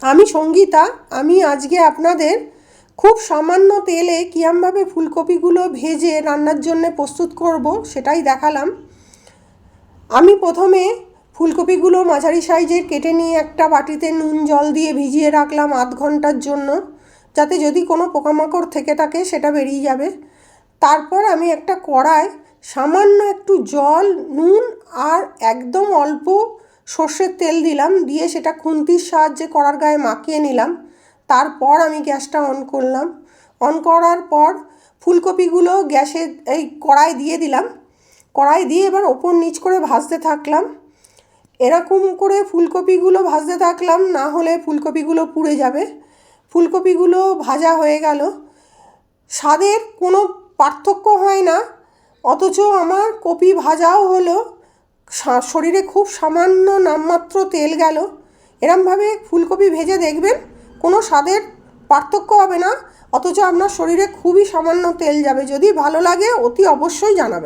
আমি সঙ্গীতা। আমি আজকে আপনাদের খুব সামান্য তেলে কীরমভাবে ফুলকপিগুলো ভেজে রান্নার জন্য প্রস্তুত করব সেটাই দেখালাম। আমি প্রথমে ফুলকপিগুলো মাঝারি সাইজের কেটে নিয়ে একটা বাটিতে নুন জল দিয়ে ভিজিয়ে রাখলাম আধ ঘন্টার জন্য, যাতে যদি কোনো পোকামাকড় থেকে থাকে সেটা বেরিয়ে যাবে। তারপর আমি একটা কড়ায় সামান্য একটু জল, নুন আর একদম অল্প সর্ষের তেল দিলাম, দিয়ে সেটা খুন্তির সাহায্যে কড়ার গায়ে মাখিয়ে নিলাম। তারপর আমি গ্যাসটা অন করলাম। অন করার পর ফুলকপিগুলো গ্যাসে এই কড়াই দিয়ে দিলাম। কড়াই দিয়ে এবার ওপর নিচ করে ভাজতে থাকলাম। এরকম করে ফুলকপিগুলো ভাজতে থাকলাম, না হলে ফুলকপিগুলো পুড়ে যাবে। ফুলকপিগুলো ভাজা হয়ে গেল, স্বাদের কোনো পার্থক্য হয় না, অথচ আমার কপি ভাজাও হলো, শরীরে খুব সামান্য নামমাত্র তেল গেল। এরমভাবে ফুলকপি ভেজে দেখবেন, কোনো স্বাদের পার্থক্য হবে না, অথচ আপনার শরীরে খুবই সামান্য তেল যাবে। যদি ভালো লাগে অতি অবশ্যই জানাবেন।